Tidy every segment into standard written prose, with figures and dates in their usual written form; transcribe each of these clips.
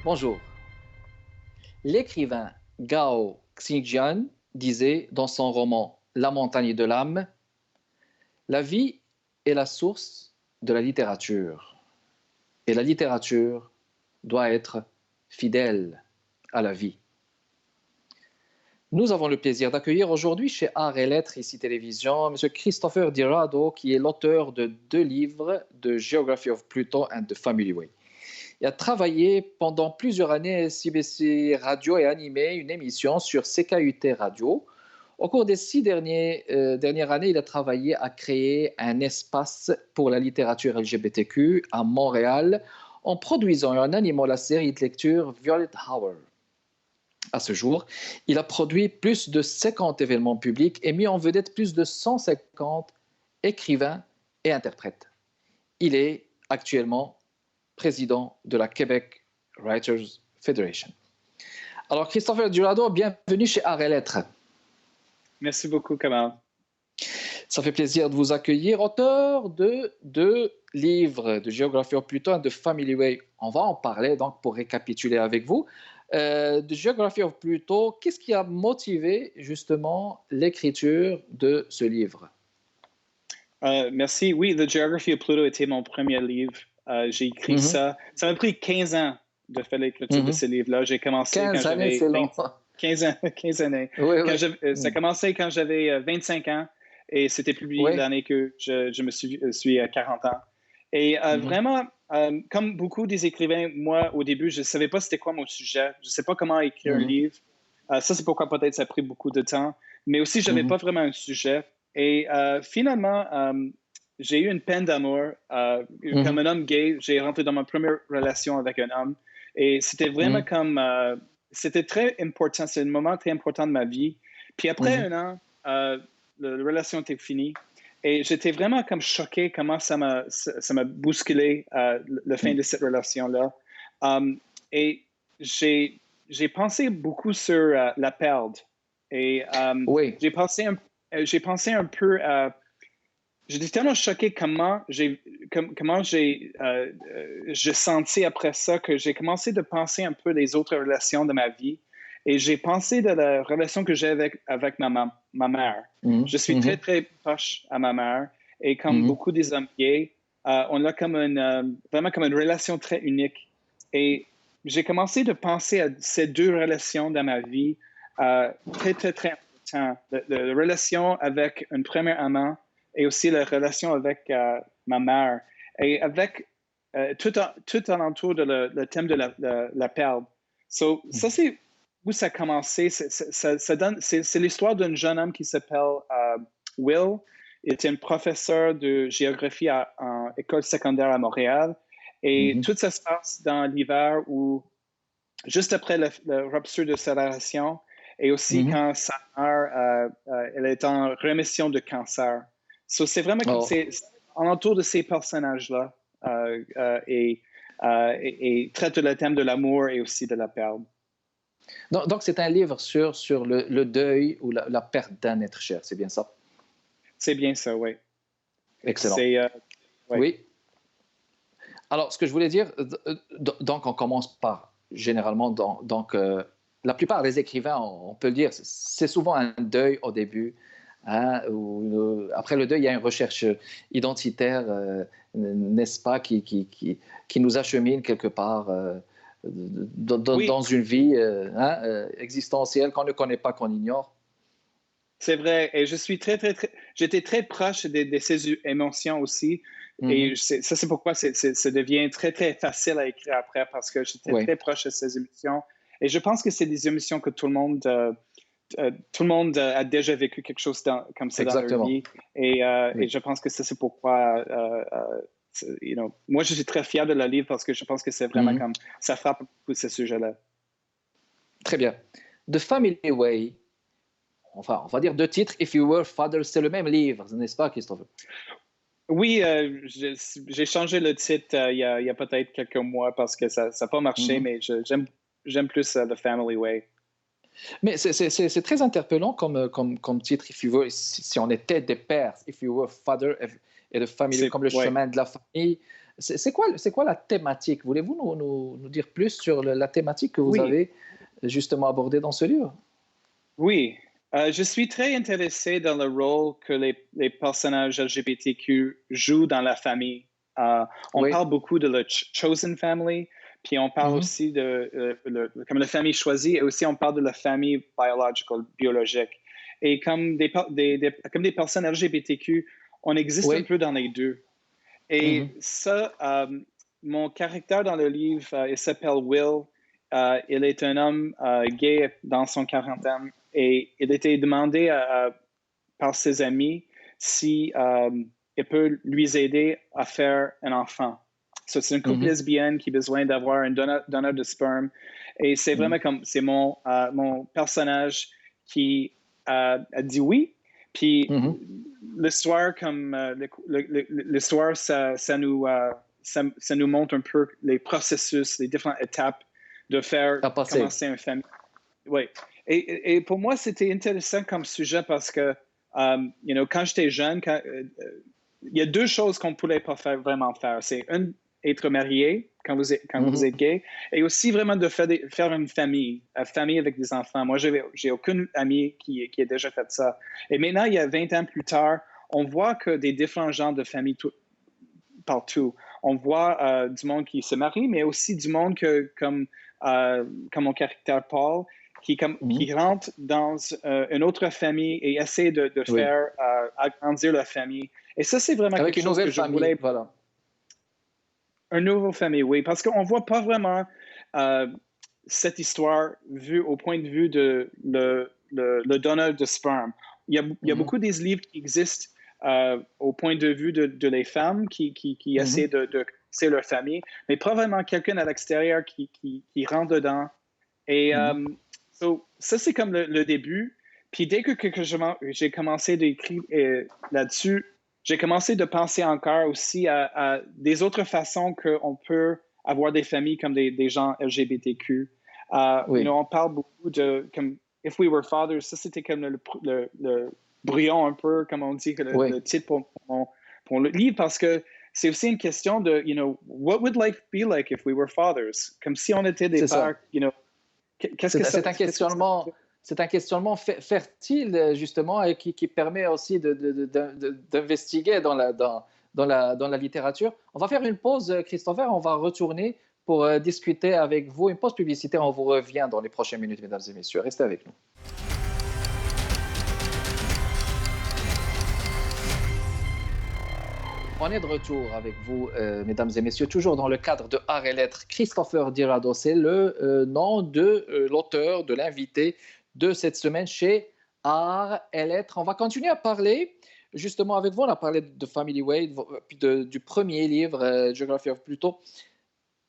Bonjour. L'écrivain Gao Xingjian disait dans son roman La montagne de l'âme, la vie est la source de la littérature et la littérature doit être fidèle à la vie. Nous avons le plaisir d'accueillir aujourd'hui chez Arts et Lettres, ici Télévision, M. Christopher Di qui est l'auteur de 2 livres de Geography of Pluto and the Family Way. Il a travaillé pendant plusieurs années à CBC Radio et animé une émission sur CKUT Radio. Au cours des 6 dernières années, il a travaillé à créer un espace pour la littérature LGBTQ à Montréal en produisant et en animant la série de lecture Violet Hour. À ce jour, il a produit plus de 50 événements publics et mis en vedette plus de 150 écrivains et interprètes. Il est actuellement président de la Québec Writers Federation. Alors, Christopher Durado, bienvenue chez Arts et Lettres. Merci beaucoup, Kamal. Ça fait plaisir de vous accueillir. Auteur de 2 livres de Geography of Pluto et de Family Way. On va en parler donc pour récapituler avec vous. De Geography of Pluto, qu'est-ce qui a motivé justement l'écriture de ce livre? Merci. Oui, The Geography of Pluto était mon premier livre. J'ai écrit ça. Ça m'a pris 15 ans de faire l'écriture de ce livre-là. J'ai commencé 15 années, c'est long. 15 années. Oui, Ça a commencé quand j'avais 25 ans et c'était publié l'année que je me suis à 40 ans. Et vraiment, comme beaucoup des écrivains, moi, au début, je ne savais pas c'était quoi mon sujet. Je ne sais pas comment écrire un livre. Ça, c'est pourquoi peut-être ça a pris beaucoup de temps. Mais aussi, je n'avais pas vraiment un sujet. Et finalement, j'ai eu une peine d'amour. Comme un homme gay, j'ai rentré dans ma première relation avec un homme. Et c'était vraiment comme... c'était très important. C'est un moment très important de ma vie. Puis après un an, la relation était finie. Et j'étais vraiment comme choqué comment ça m'a bousculé le fin de cette relation-là. Et j'ai pensé beaucoup sur la perte. Et j'ai pensé un peu à... J'étais tellement choqué comment je sentais après ça que j'ai commencé de penser un peu des autres relations de ma vie. Et j'ai pensé de la relation que j'ai avec ma mère. Je suis très, très proche à ma mère. Et comme beaucoup des hommes gays, on a comme vraiment comme une relation très unique. Et j'ai commencé de penser à ces 2 relations dans ma vie très, très, très importantes. La relation avec un premier amant et aussi la relation avec ma mère. Et avec tout alentour de le thème de la perte. So, ça, c'est où ça a commencé. C'est l'histoire d'un jeune homme qui s'appelle Will. Il était un professeur de géographie en école secondaire à Montréal. Et tout ça se passe dans l'hiver où, juste après la rupture de sa relation, et aussi quand sa mère elle est en rémission de cancer. So, c'est vraiment comme c'est alentour de ces personnages-là et traite le thème de l'amour et aussi de la perte. Donc c'est un livre sur le deuil ou la perte d'un être cher, c'est bien ça? C'est bien ça, oui. Excellent. Oui. Alors, ce que je voulais dire, donc on commence par, généralement, donc la plupart des écrivains, on peut le dire, c'est souvent un deuil au début. Hein, après le deuil, il y a une recherche identitaire, n'est-ce pas, qui nous achemine quelque part dans une vie existentielle qu'on ne connaît pas, qu'on ignore. C'est vrai, et je suis j'étais très proche de ces émotions aussi, et ça c'est pourquoi ça devient très très facile à écrire après, parce que j'étais très proche de ces émotions, et je pense que c'est des émotions que tout le monde a déjà vécu quelque chose comme ça dans leur vie, et je pense que ça c'est pourquoi moi je suis très fier de le livre, parce que je pense que c'est vraiment comme ça frappe beaucoup ce sujet-là. Très bien. The Family Way. Enfin, on va dire 2 titres. If You Were Father, c'est le même livre, n'est-ce pas, Christophe? Oui, j'ai changé le titre il y a peut-être quelques mois parce que ça n'a pas marché, mais j'aime plus The Family Way. Mais c'est très interpellant comme titre, If You Were, si on était des pères, If You Were Father et The Family, comme le chemin de la famille. c'est quoi la thématique? Voulez-vous nous dire plus sur la thématique que vous Oui, avez justement abordée dans ce livre? oui. Je suis très intéressé dans le rôle que les personnages LGBTQ jouent dans la famille. On Oui. parle beaucoup de la chosen family, puis on parle Mhm. aussi comme la famille choisie, et aussi on parle de la famille biologique. Et comme des personnes LGBTQ, on existe un Oui. peu dans les deux. Et Mhm. ça, mon caractère dans le livre, il s'appelle Will. Il est un homme gay dans son quarantaine et il était demandé par ses amis si il peut lui aider à faire un enfant. C'est une couple Mhm. lesbienne qui a besoin d'avoir un donneur de sperme. Et c'est Mhm. vraiment comme, c'est mon personnage qui a dit oui. Puis Mhm. l'histoire, comme l'histoire, ça nous montre un peu les processus, les différentes étapes de faire À passer. commencer une famille. Oui. Et pour moi, c'était intéressant comme sujet parce que, quand j'étais jeune, il y a deux choses qu'on ne pouvait pas vraiment faire. C'est être marié quand vous êtes Mhm. gay et aussi vraiment de faire une famille avec des enfants. Moi, j'ai aucune amie qui a déjà fait ça. Et maintenant, il y a 20 ans plus tard, on voit que des différents genres de familles partout. On voit du monde qui se marie, mais aussi du monde comme mon caractère Paul, Mhm. qui rentre dans une autre famille et essaie de Oui. faire agrandir la famille. Et ça, c'est vraiment Avec quelque une chose nouvelle que je famille, voulais. voilà. Une nouvelle famille, oui, parce qu'on ne voit pas vraiment euh, cette histoire vue au point de vue de le donneur de sperme. Il y a Mhm. beaucoup des livres qui existent au point de vue de les femmes qui Mhm. essaient de créer leur famille, mais pas vraiment quelqu'un à l'extérieur qui rentre dedans. Et Mhm. ça, c'est comme le début. Puis dès que j'ai commencé d'écrire là-dessus, j'ai commencé de penser encore aussi à des autres façons qu'on peut avoir des familles comme des gens LGBTQ. Oui. On parle beaucoup de comme If We Were Fathers, ça c'était comme le brouillon un peu, comme on dit, que Oui. le titre pour le livre, parce que c'est aussi une question de, what would life be like if we were fathers? Comme si on était des C'est ça. pères, qu'est-ce que ça, C'est un qu'est-ce que ça questionnement, c'est un questionnement fertile, justement, et qui permet aussi d'investiguer dans la littérature. On va faire une pause, Christopher, on va retourner pour discuter avec vous. Une pause publicitaire, on vous revient dans les prochaines minutes, mesdames et messieurs. Restez avec nous. On est de retour avec vous, mesdames et messieurs, toujours dans le cadre de Art et Lettres. Christopher Dirado, c'est le nom de l'auteur, de l'invité de cette semaine chez Art et Lettres. On va continuer à parler, justement, avec vous. On a parlé de Family Way, puis du premier livre, Geography of Pluto.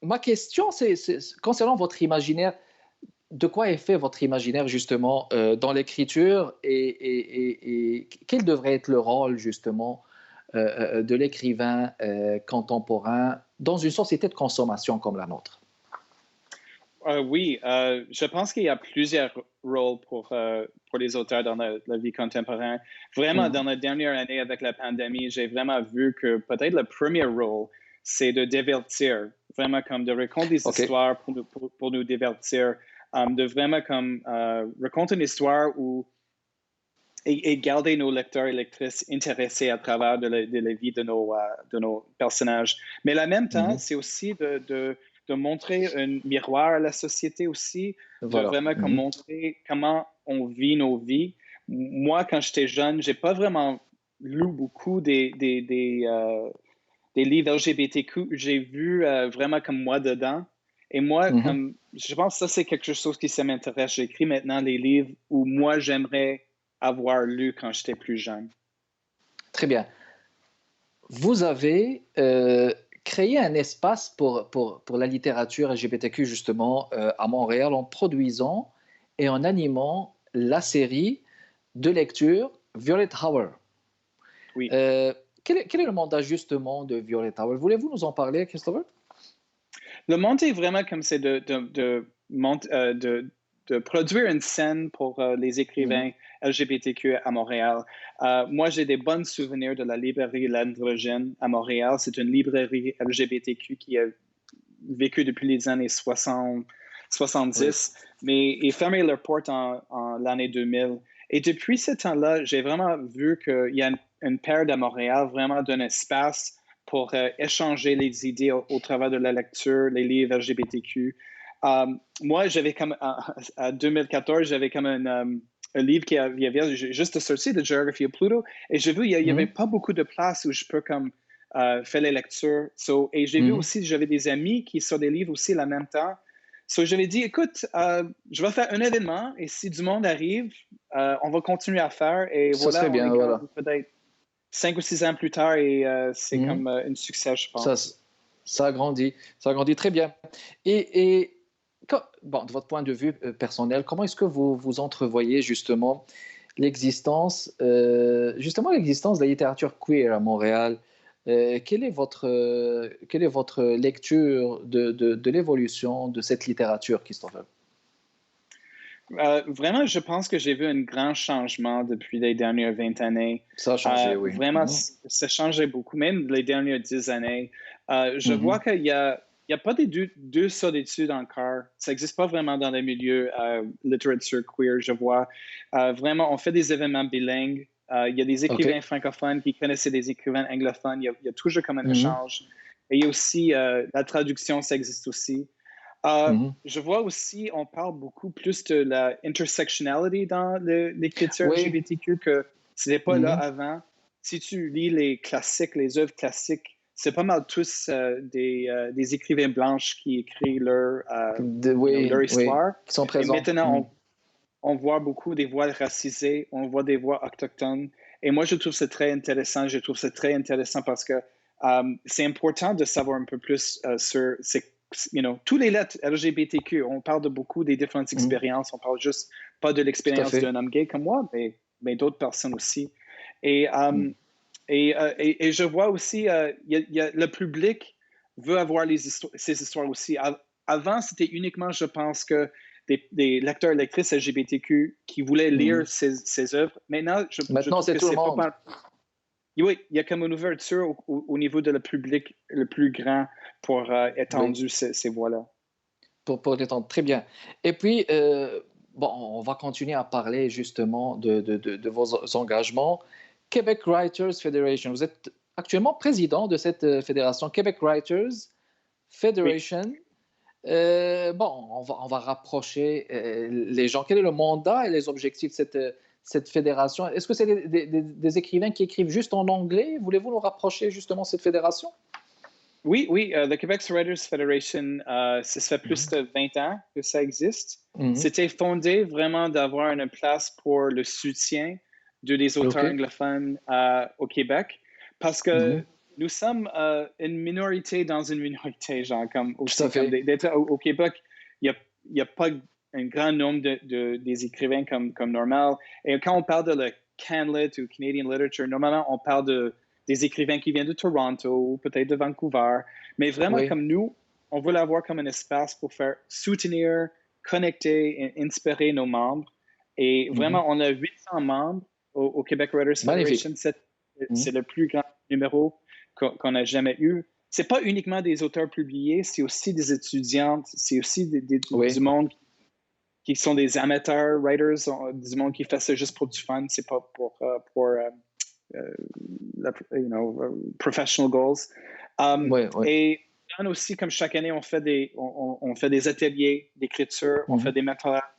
Ma question, c'est concernant votre imaginaire. De quoi est fait votre imaginaire, justement, dans l'écriture et quel devrait être le rôle, justement, de l'écrivain contemporain dans une société de consommation comme la nôtre? Oui, je pense qu'il y a plusieurs rôles pour les auteurs dans la vie contemporaine. Vraiment, dans Mhm. la dernière année avec la pandémie, j'ai vraiment vu que peut-être le premier rôle, c'est de divertir, vraiment comme de raconter des OK. histoires pour nous divertir, de vraiment comme raconter une histoire et garder nos lecteurs et lectrices intéressés à travers de la vie de nos personnages. Mais en même temps, Mhm. c'est aussi de montrer un miroir à la société aussi, de Voilà. vraiment comme Mhm. montrer comment on vit nos vies. Moi, quand j'étais jeune, j'ai pas vraiment lu beaucoup des livres LGBTQ. J'ai vu vraiment comme moi dedans. Et moi, Mhm. comme je pense que ça, c'est quelque chose qui ça m'intéresse. J'écris maintenant des livres où moi, j'aimerais avoir lu quand j'étais plus jeune. Très bien. Vous avez créé un espace pour la littérature LGBTQ, justement, à Montréal, en produisant et en animant la série de lecture Violet Hour. Oui. Euh, quel est le mandat, justement, de Violet Hour? Voulez-vous nous en parler, Christopher? Le monde est vraiment comme c'est produire une scène pour les écrivains LGBTQ à Montréal. Moi, j'ai des bons souvenirs de la librairie L'Androgyne à Montréal. C'est une librairie LGBTQ qui a vécu depuis les années 70, mais ils fermaient leurs portes en l'année 2000. Et depuis ce temps-là, j'ai vraiment vu qu'il y a une période à Montréal vraiment d'un espace pour échanger les idées au travers de la lecture, les livres LGBTQ. Moi, j'avais comme, en 2014, j'avais comme un livre qui avait juste sorti de Geography of Pluto, et j'ai vu qu'il n'y avait pas beaucoup de place où je peux comme faire les lectures. Et j'ai vu aussi, j'avais des amis qui sortent des livres aussi en même temps. J'avais dit, écoute, je vais faire un événement, et si du monde arrive, on va continuer à faire. Et Ça serait bien, voilà. Peut-être 5 ou 6 ans plus tard, et c'est comme un succès, je pense. Ça a grandi très bien. Et de votre point de vue personnel, comment est-ce que vous entrevoyez justement l'existence de la littérature queer à Montréal? Quelle est votre lecture de l'évolution de cette littérature, Christopher? Vraiment, je pense que j'ai vu un grand changement depuis les dernières 20 années. Ça a changé, oui. Vraiment, ça a changé beaucoup, même les dernières 10 années. Je vois qu'il n'y a pas des deux sortes d'études encore. Ça n'existe pas vraiment dans les milieux littérature queer, je vois. Vraiment, on fait des événements bilingues. Il y a des écrivains francophones qui connaissaient des écrivains anglophones. Il y a toujours comme un échange. Et il y a aussi la traduction, ça existe aussi. Je vois aussi, on parle beaucoup plus de la intersectionality dans l'écriture LGBTQ que ce n'était pas là avant. Si tu lis les classiques, les œuvres classiques, c'est pas mal tous des écrivains blanches qui écrivent leur histoire. Qui sont présents. Et maintenant, on voit beaucoup des voix racisées, on voit des voix autochtones. Et moi, je trouve ça très intéressant. Je trouve ça très intéressant parce que c'est important de savoir un peu plus sur tous les lettres LGBTQ. On parle de beaucoup des différentes expériences. On parle juste pas de l'expérience d'un homme gay comme moi, mais d'autres personnes aussi. Et je vois aussi, le public veut avoir ces histoires aussi. Avant, c'était uniquement, je pense, que des lecteurs et lectrices LGBTQ qui voulaient lire ces œuvres. Maintenant, je trouve c'est que tout le monde. Oui, il y a comme une ouverture au niveau de le public le plus grand pour étendre ces voies-là. Pour l'étendre, très bien. Et puis, on va continuer à parler justement de vos engagements. Quebec Writers Federation, vous êtes actuellement président de cette fédération, Quebec Writers Federation. Oui. On va rapprocher les gens. Quel est le mandat et les objectifs de cette fédération? Est-ce que c'est des écrivains qui écrivent juste en anglais? Voulez-vous nous rapprocher justement de cette fédération? Oui, the Quebec Writers Federation, ça fait plus de 20 ans que ça existe. C'était fondé vraiment d'avoir une place pour le soutien des auteurs anglophones au Québec, parce que nous sommes une minorité dans une minorité, genre comme aussi d'être au Québec, il y a pas un grand nombre des écrivains comme normal. Et quand on parle de le CanLit ou Canadian Literature, normalement on parle des écrivains qui viennent de Toronto ou peut-être de Vancouver, mais vraiment comme nous, on veut l'avoir comme un espace pour faire soutenir, connecter et inspirer nos membres. Et vraiment, on a 800 membres au Quebec Writers Federation. C'est le plus grand numéro qu'on a jamais eu. C'est pas uniquement des auteurs publiés, c'est aussi des étudiantes, c'est aussi du monde qui sont des amateurs writers, du monde qui fait ça juste pour du fun, c'est pas pour professional goals. Et aussi, comme chaque année, on fait des ateliers d'écriture, on fait des mentorats,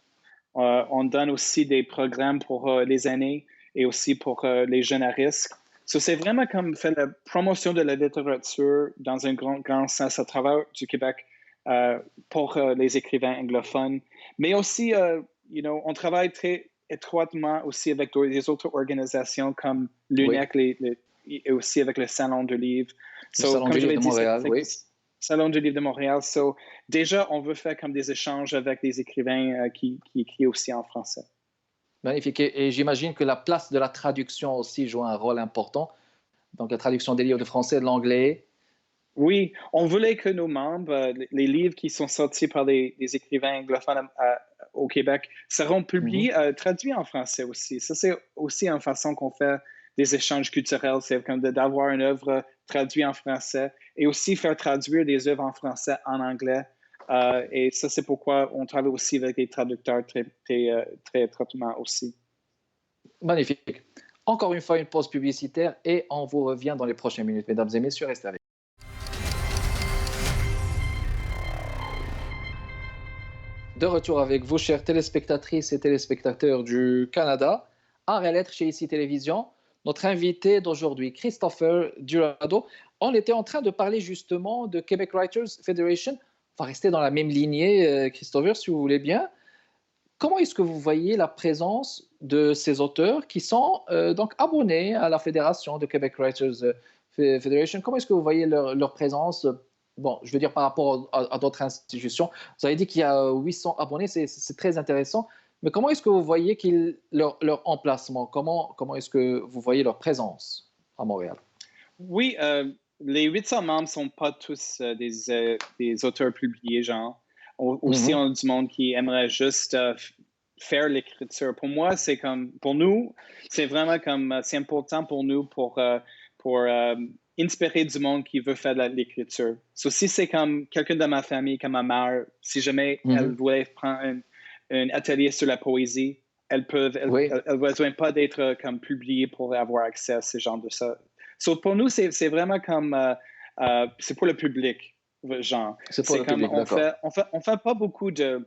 on donne aussi des programmes pour les aînés et aussi pour les jeunes à risque. C'est vraiment comme faire la promotion de la littérature dans un grand sens à travers du Québec pour les écrivains anglophones. Mais aussi, on travaille très étroitement aussi avec des autres organisations comme l'UNEC et aussi avec le Salon du Livre. Le Salon du Livre de Montréal, oui. Salon du Livre de Montréal. Déjà, on veut faire comme des échanges avec des écrivains qui écrivent aussi en français. Magnifique. Et j'imagine que la place de la traduction aussi joue un rôle important. Donc, la traduction des livres de français et de l'anglais. Oui, on voulait que nos membres, les livres qui sont sortis par des écrivains anglophones au Québec seront publiés, traduits en français aussi. Ça, c'est aussi une façon qu'on fait des échanges culturels, c'est comme d'avoir une œuvre traduite en français et aussi faire traduire des œuvres en français en anglais. Et ça, c'est pourquoi on travaille aussi avec des traducteurs très étroitement aussi. Magnifique. Encore une fois, une pause publicitaire et on vous revient dans les prochaines minutes. Mesdames et messieurs, restez avec nous. De retour avec vous, chères téléspectatrices et téléspectateurs du Canada, Art et Lettres chez ICI Télévision. Notre invité d'aujourd'hui, Christopher Durado. On était en train de parler justement de Quebec Writers Federation. On va rester dans la même lignée, Christopher, si vous voulez bien. Comment est-ce que vous voyez la présence de ces auteurs qui sont donc abonnés à la fédération de Quebec Writers Federation? Comment est-ce que vous voyez leur présence? Bon, je veux dire par rapport à d'autres institutions. Vous avez dit qu'il y a 800 abonnés, c'est très intéressant. Mais comment est-ce que vous voyez leur emplacement? Comment est-ce que vous voyez leur présence à Montréal? Oui, les 800 membres ne sont pas tous des auteurs publiés, genre. Aussi, on a du monde qui aimerait juste faire l'écriture. Pour moi, c'est comme, pour nous, c'est vraiment comme, c'est important pour nous pour inspirer du monde qui veut faire de l'écriture. So, si c'est comme quelqu'un de ma famille, comme ma mère, si jamais elle voulait prendre un atelier sur la poésie, elle ne besoin pas d'être comme publiée pour avoir accès à ce genre de ça. So, pour nous, c'est vraiment comme, c'est pour le public, genre. C'est pour le public, on fait pas beaucoup de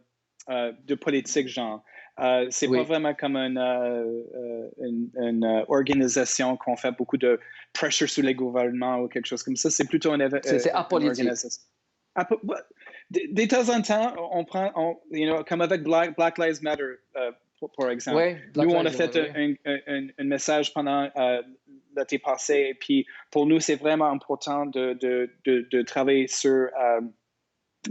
politique, genre. C'est pas vraiment comme une organisation qu'on fait beaucoup de pressure sur les gouvernements ou quelque chose comme ça. C'est plutôt c'est apolitique. De temps en temps, on prend, comme avec Black Lives Matter, par exemple. Nous, on a fait un message pendant l'été passé, et puis pour nous, c'est vraiment important de travailler sur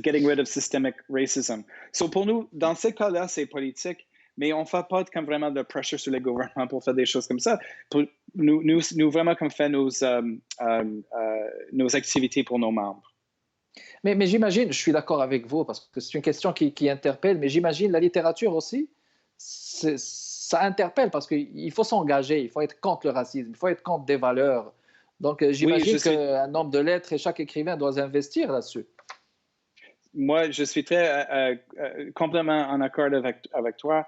getting rid of systemic racism. So pour nous, dans ces cas-là, c'est politique, mais on ne fait pas comme vraiment de pressure sur les gouvernements pour faire des choses comme ça. Nous vraiment comme fait nos activités pour nos membres. Mais j'imagine, je suis d'accord avec vous, parce que c'est une question qui interpelle, mais j'imagine la littérature aussi, ça interpelle parce qu'il faut s'engager, il faut être contre le racisme, il faut être contre des valeurs. Donc j'imagine qu'un homme de lettres et chaque écrivain doit investir là-dessus. Moi, je suis très complètement en accord avec toi.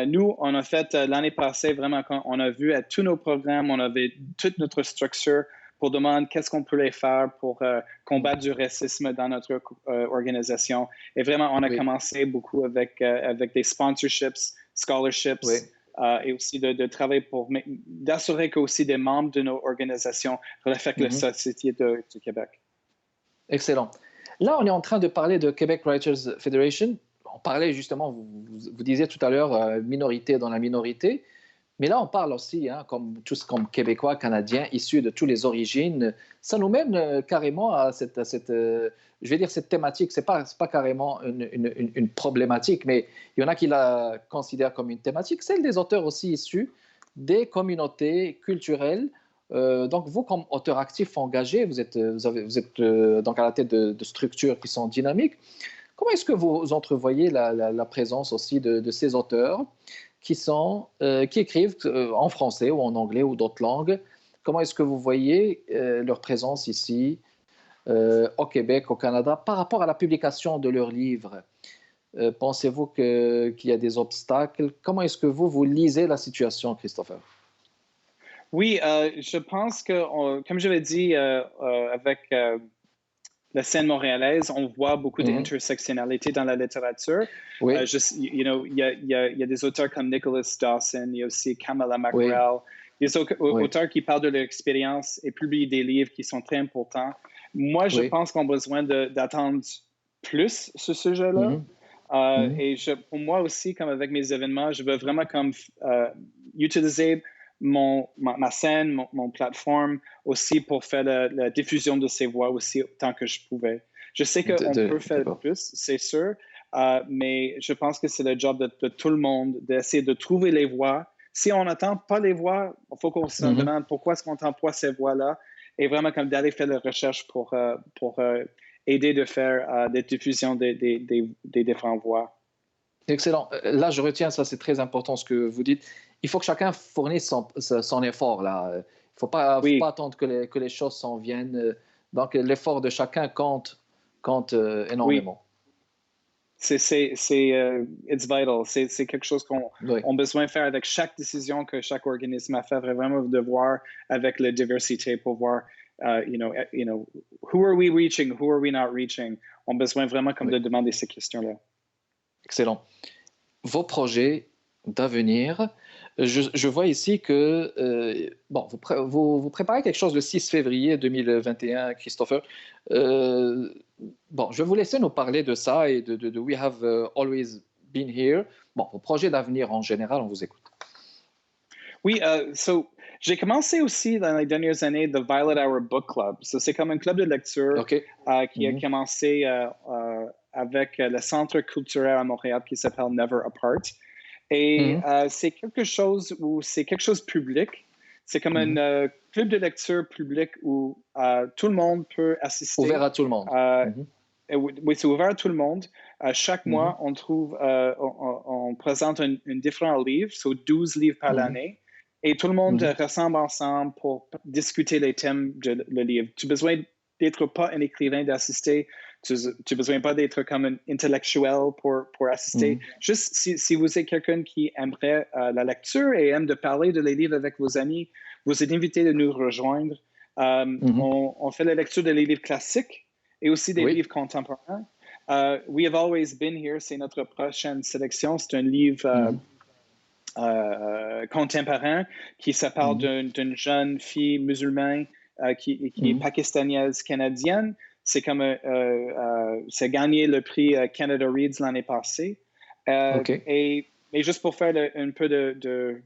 Nous, on a fait l'année passée, vraiment, quand on a vu à tous nos programmes, on avait toute notre structure pour demander qu'est-ce qu'on peut faire pour combattre du racisme dans notre organisation. Et vraiment, on a commencé beaucoup avec des sponsorships, scholarships, et aussi de travailler pour d'assurer que aussi des membres de nos organisations reflètent la société du Québec. Excellent. Là, on est en train de parler de Quebec Writers Federation. On parlait justement, vous disiez tout à l'heure, minorité dans la minorité. Mais là, on parle aussi, tous comme Québécois, Canadiens, issus de toutes les origines. Ça nous mène carrément à cette thématique. Ce n'est pas carrément une problématique, mais il y en a qui la considèrent comme une thématique. Celle des auteurs aussi issus des communautés culturelles. Donc, vous, comme auteur actif engagé, vous êtes donc à la tête de structures qui sont dynamiques. Comment est-ce que vous entrevoyez la présence aussi de ces auteurs qui écrivent en français ou en anglais ou d'autres langues? Comment est-ce que vous voyez leur présence ici, au Québec, au Canada, par rapport à la publication de leurs livres? Pensez-vous qu'il y a des obstacles? Comment est-ce que vous lisez la situation, Christopher? Oui, je pense que, comme je l'ai dit avec la scène montréalaise, on voit beaucoup d'intersectionnalité dans la littérature. Oui. Il y a des auteurs comme Nicholas Dawson, il y a aussi Kamala Mackerel. Il y a des auteurs qui parlent de leur expérience et publient des livres qui sont très importants. Moi, je pense qu'on a besoin d'attendre plus ce sujet-là. Et pour moi aussi, comme avec mes événements, je veux vraiment comme utiliser ma scène, mon plateforme aussi pour faire la diffusion de ces voix aussi autant que je pouvais. Je sais qu'on peut faire plus, c'est sûr, mais je pense que c'est le job de tout le monde d'essayer de trouver les voix. Si on n'entend pas les voix, il faut qu'on se demande pourquoi est-ce qu'on n'entend pas ces voix-là et vraiment comme d'aller faire la recherche pour aider de faire des diffusions des différentes voix. Excellent. Là, je retiens, ça c'est très important ce que vous dites. Il faut que chacun fournisse son effort. Là. Il ne faut pas Oui, attendre que les choses s'en viennent. Donc, l'effort de chacun compte oui. énormément. It's vital. C'est quelque chose qu'on Oui. a besoin de faire avec chaque décision que chaque organisme a fait, vraiment de voir avec la diversité pour voir, who are we reaching, who are we not reaching. On a besoin vraiment comme Oui. de demander ces questions-là. Excellent. Vos projets d'avenir, je vois ici que vous préparez quelque chose le 6 février 2021, Christopher. Je vais vous laisser nous parler de ça et de We Have Always Been Here. Bon, vos projets d'avenir en général, on vous écoute. Oui, j'ai commencé aussi dans les dernières années The Violet Hour Book Club. C'est comme un club de lecture qui a commencé avec le Centre culturel à Montréal qui s'appelle Never Apart. Et c'est quelque chose public. C'est comme un club de lecture public où tout le monde peut assister. Ouvert à tout le monde. Oui, c'est ouvert à tout le monde. Chaque mois, on présente un différent livre, 12 livres par l'année. Et tout le monde rassemble ensemble pour discuter les thèmes du livre. Tu as besoin d'être pas un écrivain d'assister. Tu n'as besoin pas d'être comme un intellectuel pour assister. Juste si vous êtes quelqu'un qui aimerait la lecture et aime de parler de les livres avec vos amis, vous êtes invité de nous rejoindre. On fait la lecture des livres classiques et aussi des livres contemporains. We Have Always Been Here, c'est notre prochaine sélection. C'est un livre contemporain qui se parle d'une jeune fille musulmane qui est pakistanaise canadienne. C'est comme c'est gagné le prix Canada Reads l'année passée. Mais juste pour faire un peu de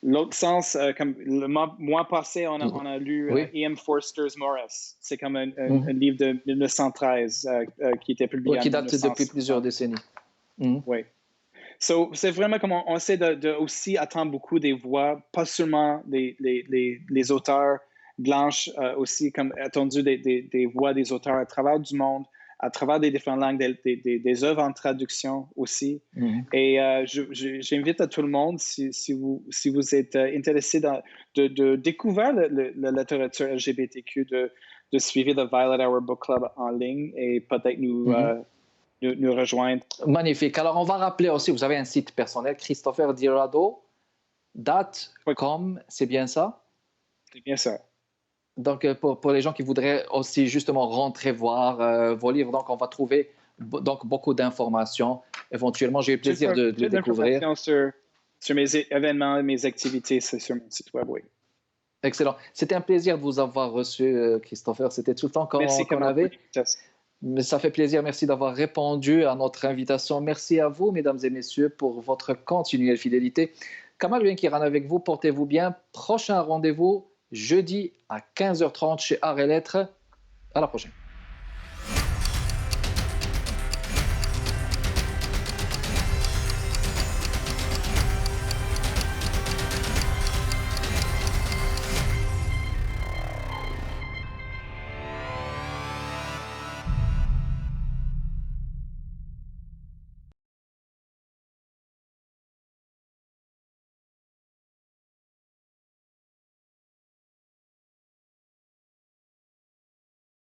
l'autre sens, comme le mois passé, on a lu E.M. Forster's Morris. C'est comme un livre de 1913 qui était publié en 1913. Qui date depuis plusieurs décennies. Oui. C'est vraiment comme on essaie de aussi attendre beaucoup des voix, pas seulement les auteurs blanches, aussi comme attendu des voix des auteurs à travers du monde, à travers des différentes langues, des œuvres en traduction aussi. Et j'invite à tout le monde, si vous êtes intéressé de découvrir la littérature LGBTQ, de suivre le Violet Hour Book Club en ligne et peut-être nous rejoindre. Magnifique. Alors, on va rappeler aussi, vous avez un site personnel, christopherdirado.com, c'est bien ça? C'est bien ça. Donc, pour les gens qui voudraient aussi justement rentrer voir vos livres, donc on va trouver beaucoup d'informations. Éventuellement, j'ai eu le plaisir de les découvrir. Sur mes événements, mes activités, c'est sur mon site web, oui. Excellent. C'était un plaisir de vous avoir reçu, Christopher. C'était tout le temps qu'on avait. Mais ça fait plaisir. Merci d'avoir répondu à notre invitation. Merci à vous, mesdames et messieurs, pour votre continuelle fidélité. Kamal Benkiran avec vous. Portez-vous bien. Prochain rendez-vous jeudi à 15h30 chez Art et Lettres. À la prochaine.